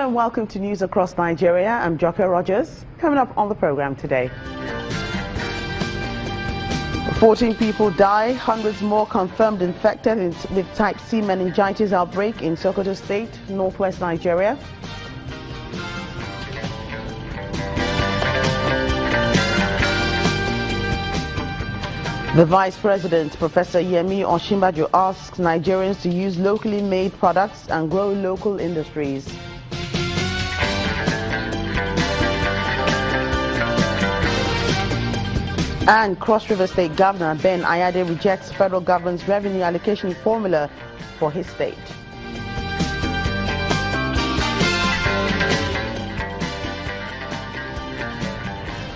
Hello and welcome to News Across Nigeria. I'm Joke Rogers. Coming up on the program today. 14 people die, hundreds more confirmed infected with type C meningitis outbreak in Sokoto State, northwest Nigeria. The Vice President, Professor Yemi Osinbajo, asks Nigerians to use locally made products and grow local industries. And Cross River State Governor Ben Ayade rejects federal government's revenue allocation formula for his state.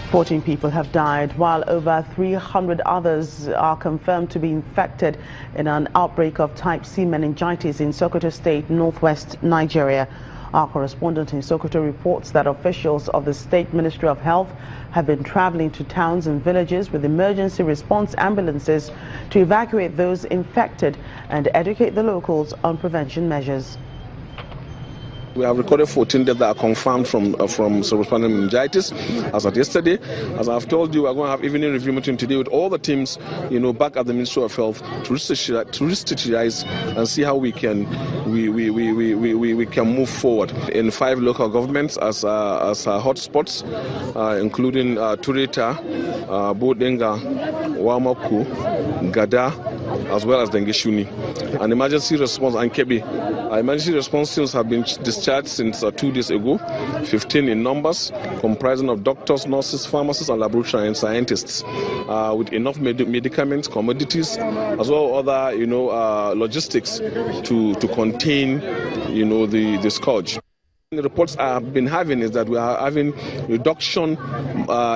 Fourteen people have died, while over 300 others are confirmed to be infected in an outbreak of type C meningitis in Sokoto State, northwest Nigeria. Our correspondent in Sokoto reports that officials of the State Ministry of Health have been traveling to towns and villages with emergency response ambulances to evacuate those infected and educate the locals on prevention measures. We have recorded 14 deaths that are confirmed from cerebral meningitis as of yesterday. As I've told you, we're going to have evening review meeting today with all the teams, back at the Ministry of Health to restrategize and see how we can move forward in 5 local governments as hotspots, including Tureta, Bodenga, Wamaku, Gada, as well as Dengeshuni. An emergency response and Kebi. Emergency response teams have been discharged since 2 days ago, 15 in numbers, comprising of doctors, nurses, pharmacists, and laboratory and scientists, with enough medicaments, commodities, as well as other, logistics to contain, the scourge. The reports I've been having is that we are having reduction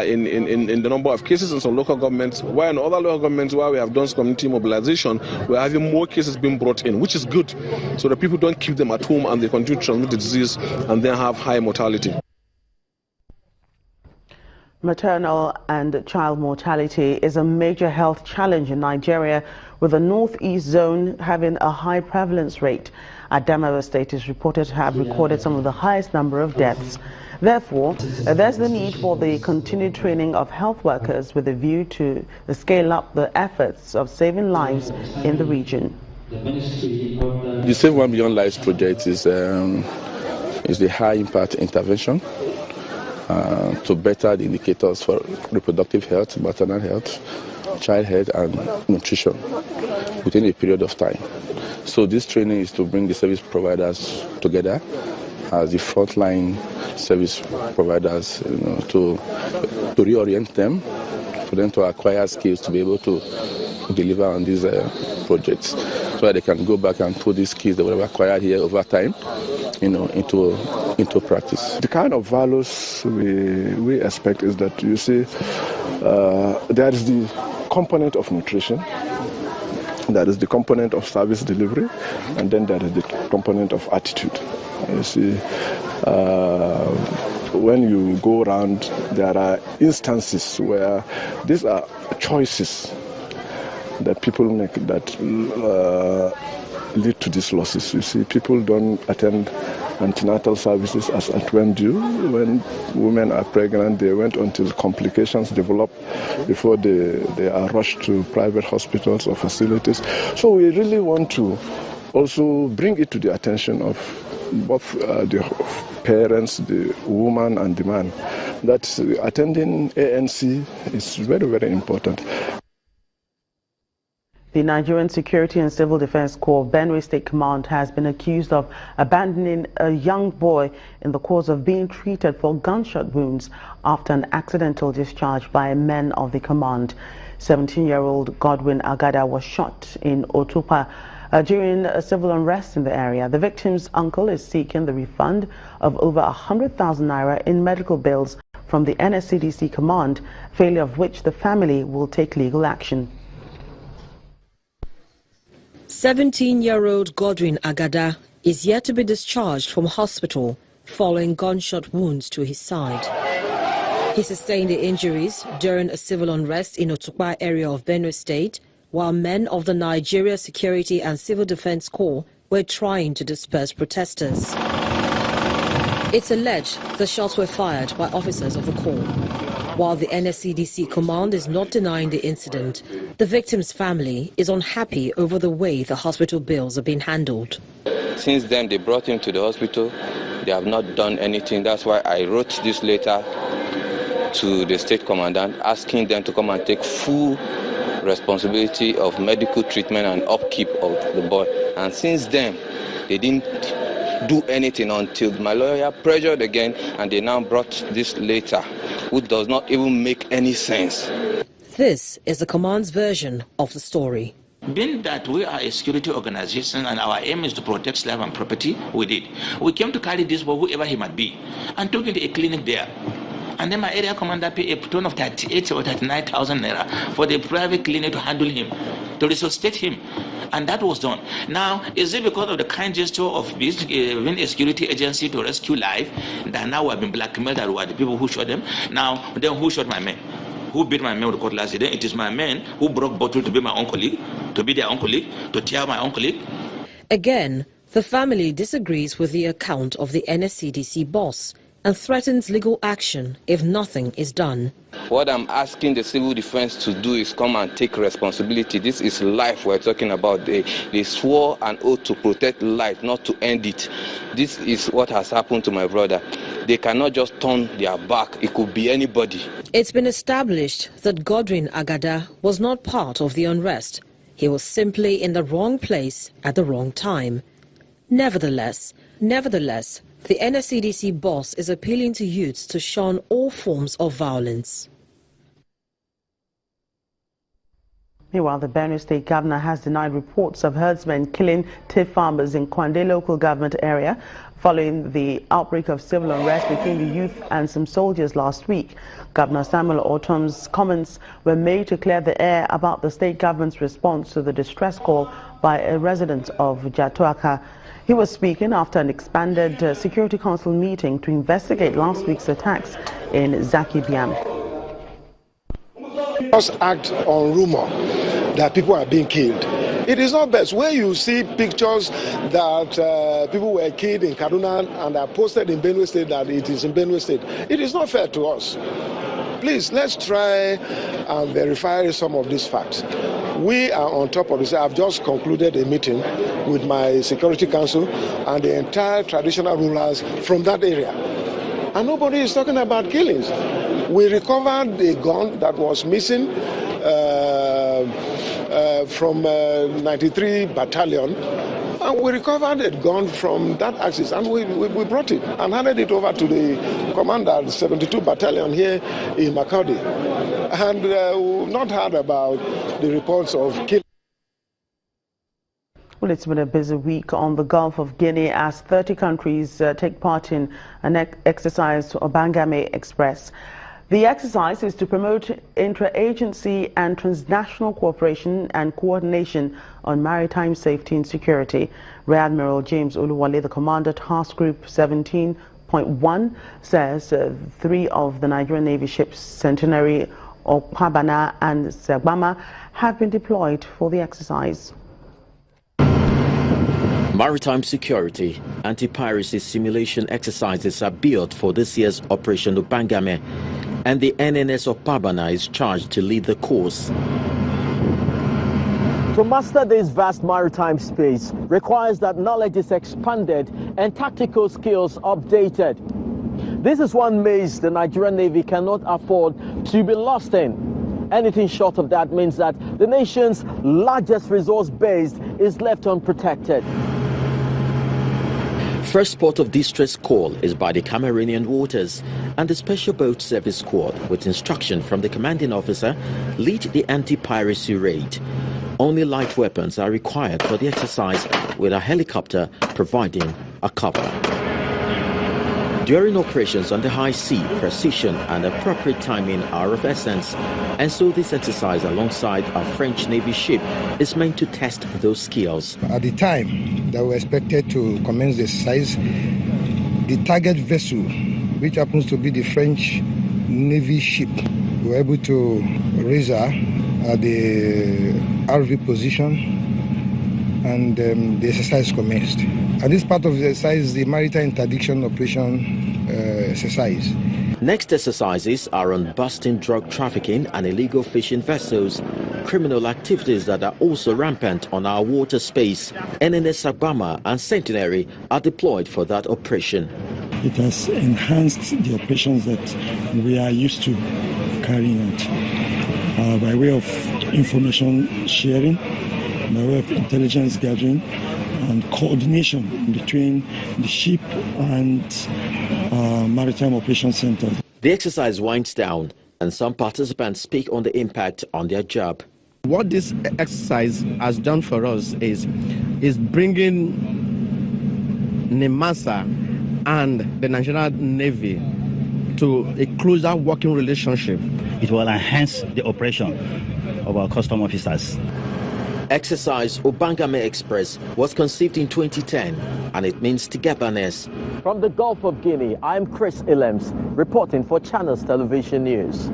in the number of cases in some local governments, while in other local governments where we have done community mobilization, we're having more cases being brought in, which is good, so that people don't keep them at home and they continue to transmit the disease and then have high mortality. Maternal and child mortality is a major health challenge in Nigeria, with the northeast zone having a high prevalence rate. Adamawa State is reported to have recorded some of the highest number of deaths. Therefore, there's the need for the continued training of health workers with a view to scale up the efforts of saving lives in the region. The Save One Beyond Lives project is the high impact intervention to better the indicators for reproductive health, maternal health, child health and nutrition within a period of time. So this training is to bring the service providers together as the frontline service providers, to reorient them, for them to acquire skills to be able to deliver on these projects, so that they can go back and put these skills that we have acquired here over time, into practice. The kind of values we expect is that, there is the component of nutrition, there is the component of service delivery, and then there is the component of attitude. When you go around, there are instances where these are choices that people make that lead to these losses. People don't attend antenatal services as at when due. When women are pregnant, they wait until complications develop before they are rushed to private hospitals or facilities. So we really want to also bring it to the attention of both the parents, the woman and the man, that attending ANC is very, very important. The Nigerian Security and Civil Defense Corps Benue State Command has been accused of abandoning a young boy in the course of being treated for gunshot wounds after an accidental discharge by men of the command. 17-year-old Godwin Agada was shot in Otupa during a civil unrest in the area. The victim's uncle is seeking the refund of over 100,000 naira in medical bills from the NSCDC command, failure of which the family will take legal action. 17-year-old Godwin Agada is yet to be discharged from hospital following gunshot wounds to his side. He sustained the injuries during a civil unrest in Otukpa area of Benue State, while men of the Nigeria Security and Civil Defense Corps were trying to disperse protesters. It's alleged the shots were fired by officers of the Corps. While the NSCDC command is not denying the incident, the victim's family is unhappy over the way the hospital bills have been handled. Since then, they brought him to the hospital. They have not done anything. That's why I wrote this letter to the state commandant asking them to come and take full responsibility of medical treatment and upkeep of the boy. And since then, they didn't do anything until my lawyer pressured again, and they now brought this letter, which does not even make any sense. This is the command's version of the story. Being that we are a security organization and our aim is to protect life and property, we did. We came to carry this boy, whoever he might be, and took him to a clinic there. And then my area commander paid a ton of 38 or 39,000 naira for the private clinic to handle him, to resuscitate him. And that was done. Now, is it because of the kind gesture of being a security agency to rescue life that now we have been blackmailed that we are the people who shot them? Now, then who shot my men? Who beat my men with the cutlass? Then it is my men who broke bottle to be my own colleague, to be their own colleague, to tear my own colleague. Again, the family disagrees with the account of the NSCDC boss and threatens legal action if nothing is done. What I'm asking the civil defense to do is come and take responsibility. This is life we're talking about. They swore an oath to protect life, not to end it. This is what has happened to my brother. They cannot just turn their back. It could be anybody. It's been established that Godwin Agada was not part of the unrest. He was simply in the wrong place at the wrong time. Nevertheless, the NSCDC boss is appealing to youths to shun all forms of violence. Meanwhile, the Benue State Governor has denied reports of herdsmen killing tea farmers in Kwande local government area following the outbreak of civil unrest between the youth and some soldiers last week. Governor Samuel Ortom's comments were made to clear the air about the state government's response to the distress call by a resident of Jatuaka. He was speaking after an expanded Security Council meeting to investigate last week's attacks in Zaki Biam. Just act on rumor that people are being killed. It is not best. When you see pictures that people were killed in Kaduna and are posted in Benue State that it is in Benue State, it is not fair to us. Please, let's try and verify some of these facts. We are on top of this. I've just concluded a meeting with my Security Council and the entire traditional rulers from that area. And nobody is talking about killings. We recovered a gun that was missing from 93 Battalion. And we recovered a gun from that axis and we brought it and handed it over to the commander, 72 Battalion here in Makodi. And we've not heard about the reports of killing. Well, it's been a busy week on the Gulf of Guinea as 30 countries take part in an exercise to Obangame Express. The exercise is to promote intra-agency and transnational cooperation and coordination on maritime safety and security. Rear Admiral James Oluwale, the commander, Task Group 17.1, says 3 of the Nigerian Navy ships, Centenary, Okpabana and Segbama, have been deployed for the exercise. Maritime security, anti-piracy simulation exercises are built for this year's Operation Obangame, and the NNS Okpabana is charged to lead the course. To master this vast maritime space requires that knowledge is expanded and tactical skills updated. This is one maze the Nigerian Navy cannot afford to be lost in. Anything short of that means that the nation's largest resource base is left unprotected. First port of distress call is by the Cameroonian waters, and the Special Boat Service Squad, with instruction from the commanding officer, lead the anti-piracy raid. Only light weapons are required for the exercise, with a helicopter providing a cover. During operations on the high sea, precision and appropriate timing are of essence, and so this exercise alongside a French Navy ship is meant to test those skills. At the time that we expected to commence the exercise, the target vessel, which happens to be the French Navy ship, we were able to raise her at the RV position, and the exercise commenced. And this part of the exercise is the maritime interdiction operation exercise. Next exercises are on busting drug trafficking and illegal fishing vessels, criminal activities that are also rampant on our water space. NNS Agbama and Centenary are deployed for that operation. It has enhanced the operations that we are used to carrying out by way of information sharing, by way of intelligence gathering and coordination between the ship and Maritime Operations Center. The exercise winds down and some participants speak on the impact on their job. What this exercise has done for us is bringing NIMASA and the Nigerian Navy to a closer working relationship. It will enhance the operation of our custom officers. Exercise Obangame Express was conceived in 2010 and it means togetherness. From the Gulf of Guinea, I'm Chris Illems, reporting for Channels Television News.